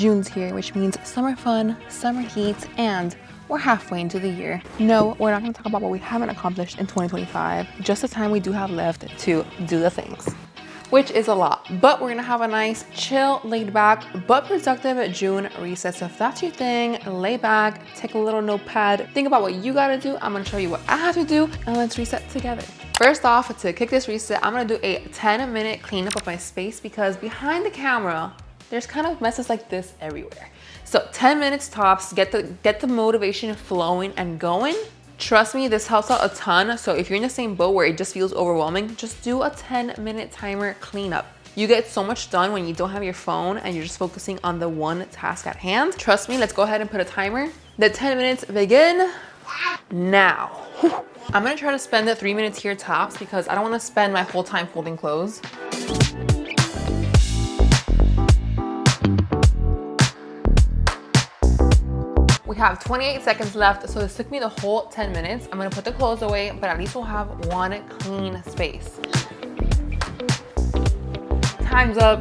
June's here, which means summer fun, summer heat, and we're halfway into the year. No, we're not going to talk about what we haven't accomplished in 2025, just the time we do have left to do the things, which is a lot. But we're gonna have a nice, chill, laid back, but productive June reset. So if that's your thing, lay back, take a little notepad, think about what you gotta do. I'm gonna show you what I have to do, and let's reset together. First off, to kick this reset, I'm gonna do a 10-minute cleanup of my space because behind the camera, there's kind of messes like this everywhere. So 10 minutes tops, get the motivation flowing and going. Trust me, this helps out a ton. So if you're in the same boat where it just feels overwhelming, just do a 10-minute timer cleanup. You get so much done when you don't have your phone and you're just focusing on the one task at hand. Trust me, let's go ahead and put a timer. The 10 minutes begin now. I'm gonna try to spend the 3 minutes here tops because I don't wanna spend my whole time folding clothes. We have 28 seconds left, so this took me the whole 10 minutes. I'm gonna put the clothes away, but at least we'll have one clean space. Time's up.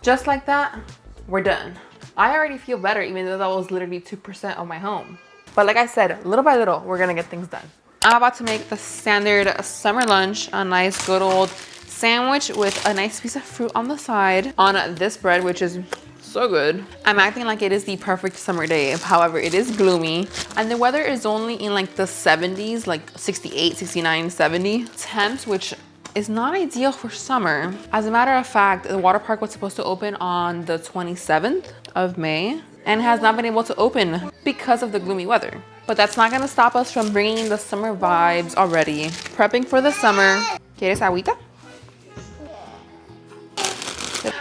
Just like that, we're done. I already feel better, even though that was literally 2% of my home. But like I said, little by little, we're gonna get things done. I'm about to make the standard summer lunch, a nice good old sandwich with a nice piece of fruit on the side on this bread, which is so good. I'm acting like it is the perfect summer day. However, it is gloomy and the weather is only in like the 70s, like 68, 69, 70 temps, which is not ideal for summer. As a matter of fact, the water park was supposed to open on the 27th of May and has not been able to open because of the gloomy weather. But that's not gonna stop us from bringing in the summer vibes already. Prepping for the summer. ¿Quieres agüita?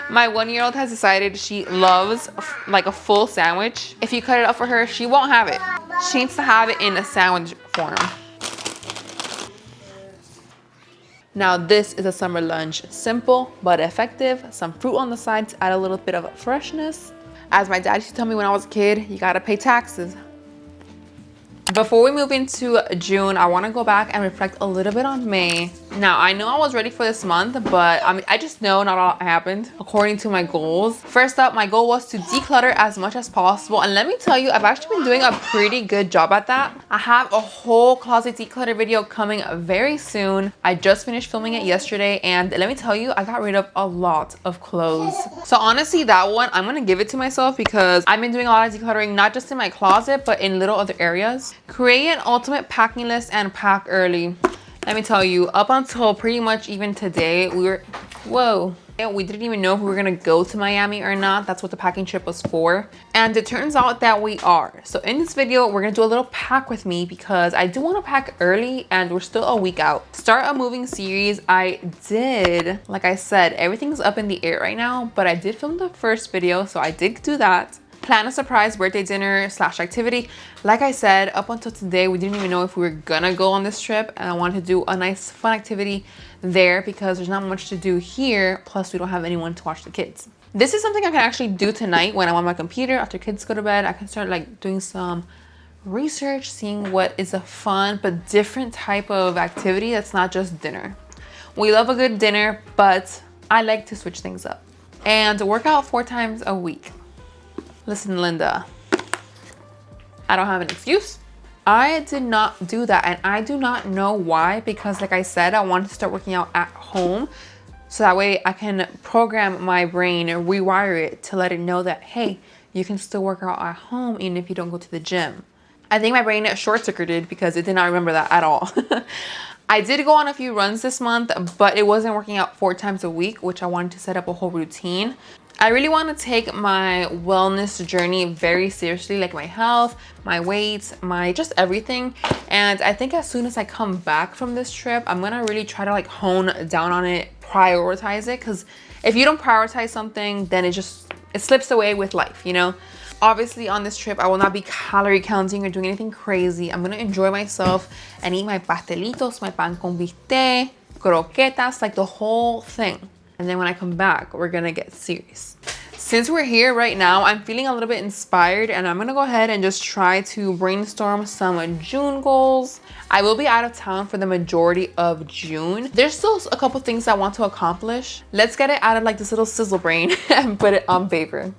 My 1-year-old has decided she loves like a full sandwich. If you cut it up for her, she won't have it. She needs to have it in a sandwich form. Now this is a summer lunch. Simple but effective. Some fruit on the side to add a little bit of freshness. As my dad used to tell me when I was a kid, you gotta pay taxes. Before we move into June, I want to go back and reflect a little bit on May. Now, I know I was ready for this month, but I just know not all happened according to my goals. First up, my goal was to declutter as much as possible. And let me tell you, I've actually been doing a pretty good job at that. I have a whole closet declutter video coming very soon. I just finished filming it yesterday. And let me tell you, I got rid of a lot of clothes. So honestly, that one, I'm going to give it to myself because I've been doing a lot of decluttering, not just in my closet, but in little other areas. Create an ultimate packing list and pack early. Let me tell you, up until pretty much even today, we didn't even know if we were gonna go to Miami or not. That's what the packing trip was for. And it turns out that we are. So in this video, we're gonna do a little pack with me because I do wanna pack early and we're still a week out. Start a moving series. I did, like I said, everything's up in the air right now, but I did film the first video, so I did do that. Plan a surprise birthday dinner / activity. Like I said, up until today, we didn't even know if we were gonna go on this trip, and I wanted to do a nice fun activity there because there's not much to do here. Plus we don't have anyone to watch the kids. This is something I can actually do tonight when I'm on my computer after kids go to bed. I can start like doing some research, seeing what is a fun but different type of activity that's not just dinner. We love a good dinner, but I like to switch things up and work out 4 times a week. Listen, Linda, I don't have an excuse. I did not do that, and I do not know why, because like I said, I wanted to start working out at home so that way I can program my brain or rewire it to let it know that, hey, you can still work out at home even if you don't go to the gym. I think my brain short-circuited because it did not remember that at all. I did go on a few runs this month, but it wasn't working out 4 times a week, which I wanted to set up a whole routine. I really want to take my wellness journey very seriously, like my health, my weight, my just everything. And I think as soon as I come back from this trip, I'm gonna really try to like hone down on it, prioritize it. Because if you don't prioritize something, then it slips away with life, you know? Obviously on this trip, I will not be calorie counting or doing anything crazy. I'm gonna enjoy myself and eat my pastelitos, my pan con bistec, croquetas, like the whole thing. And then when I come back, we're gonna get serious. Since we're here right now, I'm feeling a little bit inspired and I'm gonna go ahead and just try to brainstorm some June goals. I will be out of town for the majority of June. There's still a couple things I want to accomplish. Let's get it out of like this little sizzle brain and put it on paper.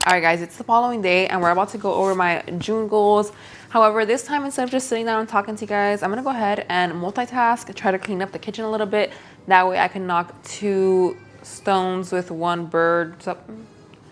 All right guys, it's the following day and we're about to go over my June goals. However, this time, instead of just sitting down and talking to you guys, I'm gonna go ahead and multitask, try to clean up the kitchen a little bit. That way I can knock two stones with one bird.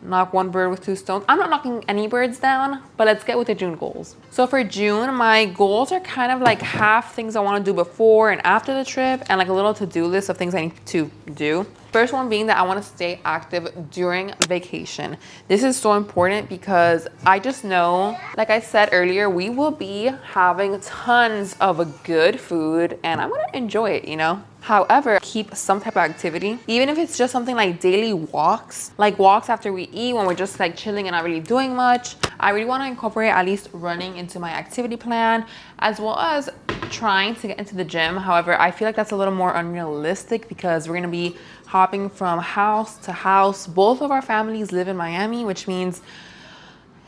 Knock one bird with two stones. I'm not knocking any birds down, but let's get with the June goals. So for June, my goals are kind of like half things I want to do before and after the trip, and like a little to-do list of things I need to do. First one being that I want to stay active during vacation. This is so important because I just know, like I said earlier, we will be having tons of good food and I'm going to enjoy it, you know? However, keep some type of activity, even if it's just something like daily walks, like walks after we eat when we're just like chilling and not really doing much. I really want to incorporate at least running into my activity plan, as well as trying to get into the gym. However, I feel like that's a little more unrealistic because we're going to be hopping from house to house. Both of our families live in Miami, which means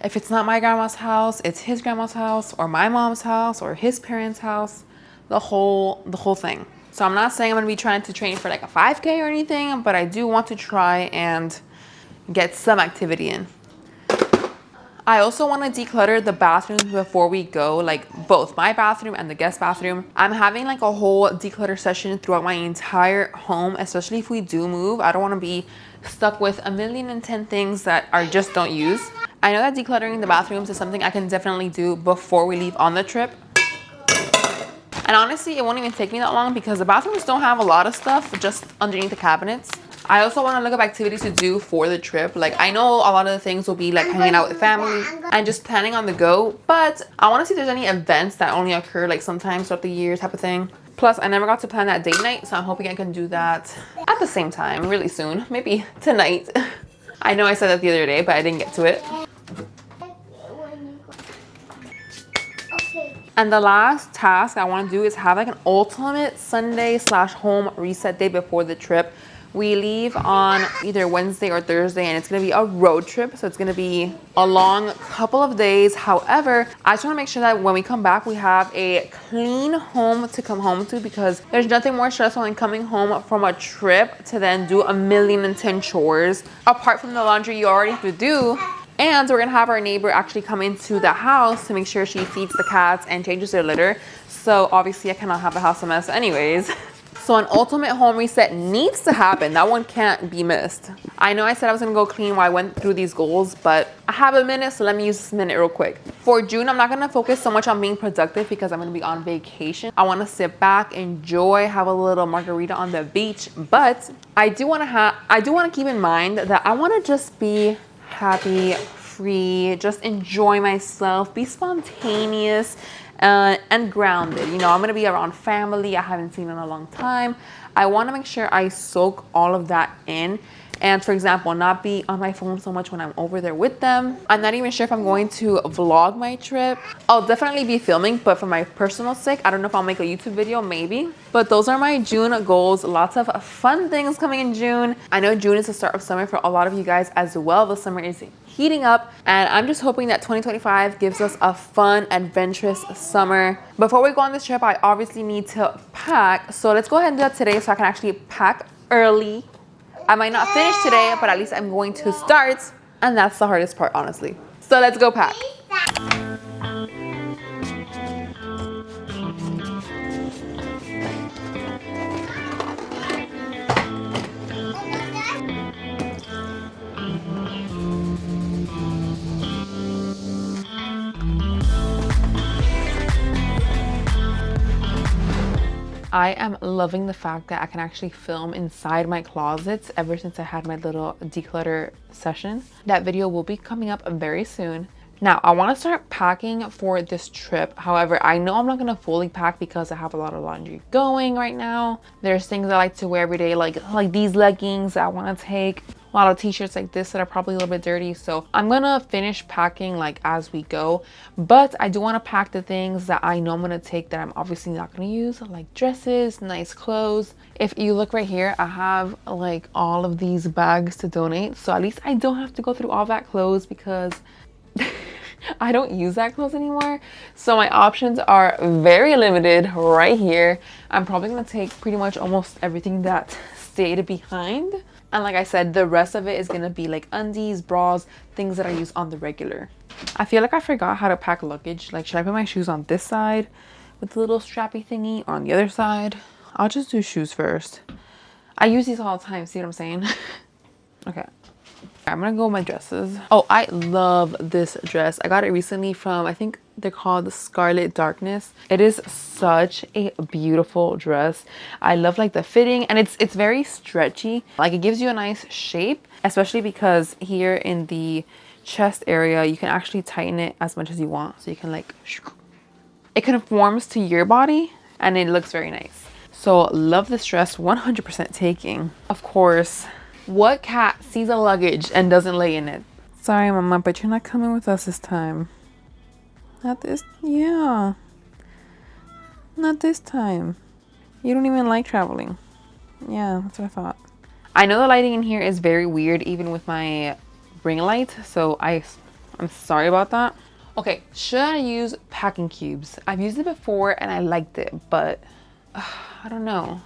if it's not my grandma's house, it's his grandma's house or my mom's house or his parents' house, the whole thing. So I'm not saying I'm gonna be trying to train for like a 5K or anything, but I do want to try and get some activity in. I also want to declutter the bathrooms before we go, like both my bathroom and the guest bathroom. I'm having like a whole declutter session throughout my entire home, especially if we do move. I don't want to be stuck with 1,000,010 things that I just don't use. I know that decluttering the bathrooms is something I can definitely do before we leave on the trip. And honestly, it won't even take me that long because the bathrooms don't have a lot of stuff just underneath the cabinets. I also want to look up activities to do for the trip. Like, I know a lot of the things will be like hanging out with family and just planning on the go, but I want to see if there's any events that only occur like sometimes throughout the year type of thing. Plus, I never got to plan that date night, so I'm hoping I can do that at the same time really soon, maybe tonight. I know I said that the other day, but I didn't get to it. And the last task I want to do is have like an ultimate Sunday/home reset day before the trip. We leave on either Wednesday or Thursday and it's going to be a road trip. So it's going to be a long couple of days. However, I just want to make sure that when we come back, we have a clean home to come home to, because there's nothing more stressful than coming home from a trip to then do 1,000,010 chores. Apart from the laundry you already have to do. And we're gonna have our neighbor actually come into the house to make sure she feeds the cats and changes their litter. So obviously I cannot have the house a mess anyways. So an ultimate home reset needs to happen. That one can't be missed. I know I said I was gonna go clean while I went through these goals, but I have a minute, so let me use this minute real quick. For June, I'm not gonna focus so much on being productive because I'm gonna be on vacation. I wanna sit back, enjoy, have a little margarita on the beach, but I do wanna keep in mind that I wanna just be happy, free, just enjoy myself, be spontaneous and grounded. You know, I'm gonna be around family I haven't seen in a long time. I want to make sure I soak all of that in. And for example, not be on my phone so much when I'm over there with them. I'm not even sure if I'm going to vlog my trip. I'll definitely be filming, but for my personal sake, I don't know if I'll make a YouTube video, maybe. But those are my June goals. Lots of fun things coming in June. I know June is the start of summer for a lot of you guys as well. The summer is heating up, and I'm just hoping that 2025 gives us a fun, adventurous summer. Before we go on this trip, I obviously need to pack. So let's go ahead and do that today so I can actually pack early. I might not finish today, but at least I'm going to start. And that's the hardest part, honestly. So let's go pack. I am loving the fact that I can actually film inside my closets ever since I had my little declutter session. That video will be coming up very soon. Now, I want to start packing for this trip. However, I know I'm not going to fully pack because I have a lot of laundry going right now. There's things I like to wear every day, like these leggings I want to take a lot of t-shirts like this that are probably a little bit dirty. So I'm gonna finish packing like as we go, but I do want to pack the things that I know I'm gonna take that I'm obviously not gonna use, like dresses, nice clothes. If you look right here, I have like all of these bags to donate, so at least I don't have to go through all that clothes because I don't use that clothes anymore. So my options are very limited right here. I'm probably gonna take pretty much almost everything that stayed behind. And like I said, the rest of it is gonna be like undies, bras, things that I use on the regular. I feel like I forgot how to pack luggage. Like, should I put my shoes on this side with the little strappy thingy or on the other side? I'll just do shoes first. I use these all the time, see what I'm saying? Okay. I'm gonna go with my dresses. Oh, I love this dress. I got it recently from, I think they're called Scarlet Darkness. It is such a beautiful dress. I love like the fitting, and it's very stretchy. Like, it gives you a nice shape, especially because here in the chest area, you can actually tighten it as much as you want. So you can like, it conforms to your body and it looks very nice. So love this dress, 100% taking. Of course, what cat sees a luggage and doesn't lay in it? Sorry, Mama, but you're not coming with us this time. Not this, yeah. Not this time. You don't even like traveling. Yeah, that's what I thought. I know the lighting in here is very weird, even with my ring light, so I'm sorry about that. Okay, should I use packing cubes? I've used it before and I liked it, but I don't know.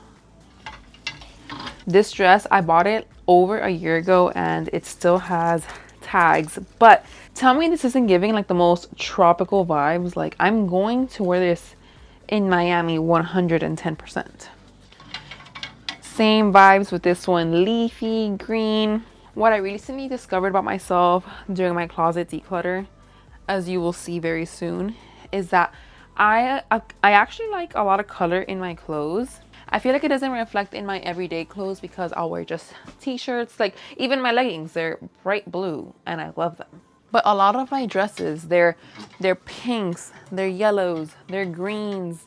This dress, I bought it over a year ago and it still has tags, but tell me this isn't giving like the most tropical vibes. Like, I'm going to wear this in Miami 110%. Same vibes with this one, leafy green. What I recently discovered about myself during my closet declutter, as you will see very soon, is that I actually like a lot of color in my clothes. I feel like it doesn't reflect in my everyday clothes because I'll wear just t-shirts. Like, even my leggings, they're bright blue and I love them. But a lot of my dresses, they're pinks, they're yellows, they're greens.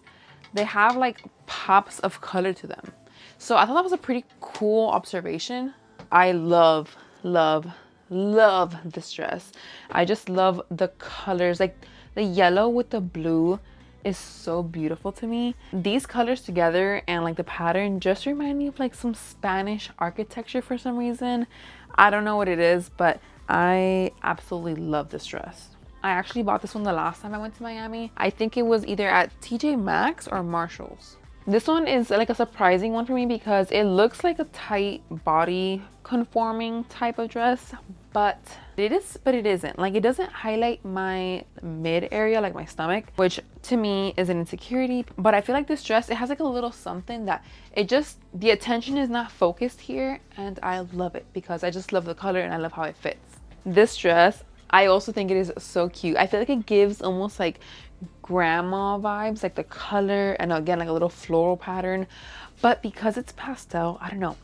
They have like pops of color to them. So I thought that was a pretty cool observation. I love this dress. I just love the colors. Like, the yellow with the blue is so beautiful to me. These colors together and like the pattern just remind me of like some Spanish architecture for some reason. I don't know what it is, but I absolutely love this dress. I actually bought this one the last time I went to Miami. I think it was either at TJ Maxx or Marshall's. This one is like a surprising one for me because it looks like a tight body conforming type of dress, but it isn't. Like, it doesn't highlight my mid area, like my stomach, which to me is an insecurity. But I feel like this dress, it has like a little something that it just, the attention is not focused here, and I love it because I just love the color and I love how it fits. This dress, I also think it is so cute. I feel like it gives almost like grandma vibes, like the color, and again like a little floral pattern, but because it's pastel, I don't know,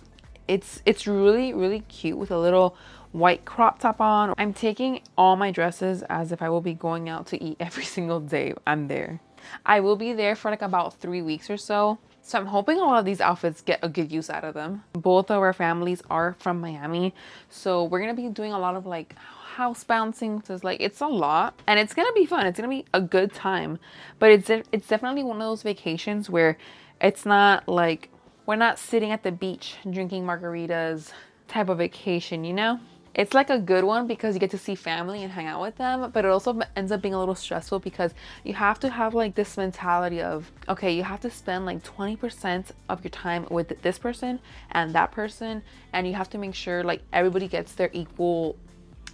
it's really cute with a little white crop top on. I'm taking all my dresses as if I will be going out to eat every single day I'm there. I will be there for like about 3 weeks or so, so I'm hoping a lot of these outfits get a good use out of them. Both of our families are from Miami, so we're gonna be doing a lot of like house bouncing. So it's like, it's a lot and it's gonna be fun. It's gonna be a good time, but it's definitely one of those vacations where it's not like we're not sitting at the beach drinking margaritas type of vacation, you know? It's like a good one because you get to see family and hang out with them, but it also ends up being a little stressful because you have to have like this mentality of, okay, you have to spend like 20% of your time with this person and that person, and you have to make sure like everybody gets their equal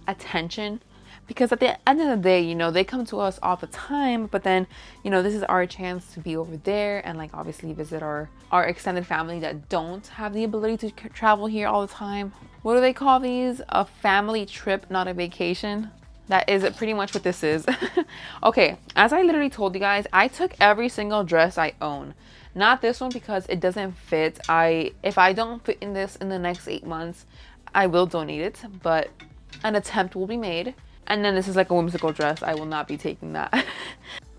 attention, because at the end of the day, you know, they come to us all the time, but then, you know, this is our chance to be over there and like obviously visit our extended family that don't have the ability to travel here all the time. What do they call these? A family trip, not a vacation. That is pretty much what this is. Okay, as I literally told you guys, I took every single dress I own. Not this one because it doesn't fit. If I don't fit in this in the next 8 months, I will donate it, but an attempt will be made. And then this is like a whimsical dress. I will not be taking that.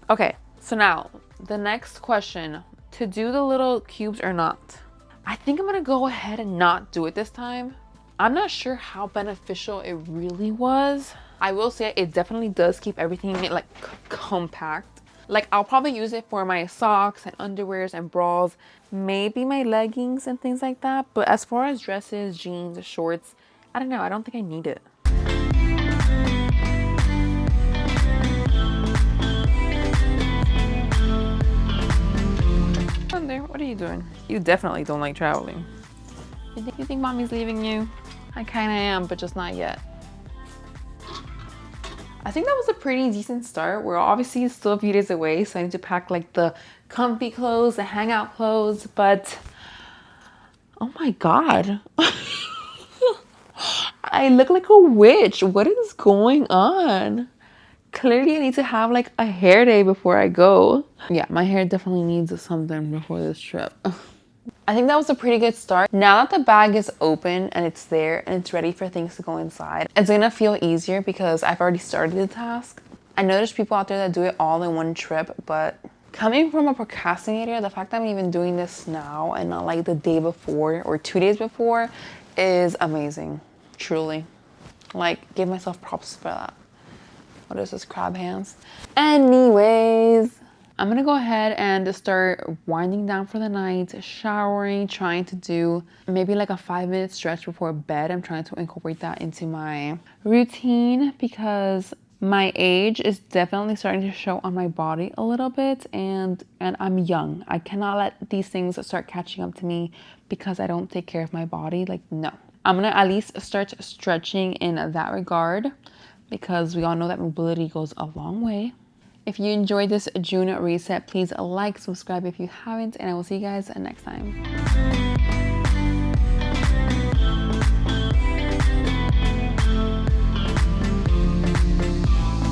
Okay, so now the next question, to do the little cubes or not? I think I'm gonna go ahead and not do it this time. I'm not sure how beneficial it really was. I will say it definitely does keep everything like compact. Like I'll probably use it for my socks and underwears and bras, maybe my leggings and things like that. But as far as dresses, jeans, shorts, I don't know. I don't think I need it. Come on there, what are you doing? You definitely don't like traveling. You think mommy's leaving you? I kinda am, but just not yet. I think that was a pretty decent start. We're obviously still a few days away, so I need to pack like the comfy clothes, the hangout clothes, but oh my God. I look like a witch. What is going on? Clearly I need to have like a hair day before I go. Yeah, my hair definitely needs something before this trip. I think that was a pretty good start. Now that the bag is open and it's there and it's ready for things to go inside, it's gonna feel easier because I've already started the task. I know there's people out there that do it all in one trip, but coming from a procrastinator, the fact that I'm even doing this now and not like the day before or 2 days before is amazing, truly. Like, give myself props for that. What is this, crab hands? Anyways, I'm gonna go ahead and start winding down for the night, showering, trying to do maybe like a 5-minute stretch before bed. I'm trying to incorporate that into my routine because my age is definitely starting to show on my body a little bit, and I'm young. I cannot let these things start catching up to me because I don't take care of my body. Like, no. I'm gonna at least start stretching in that regard because we all know that mobility goes a long way. If you enjoyed this June reset, please like, subscribe if you haven't, and I will see you guys next time.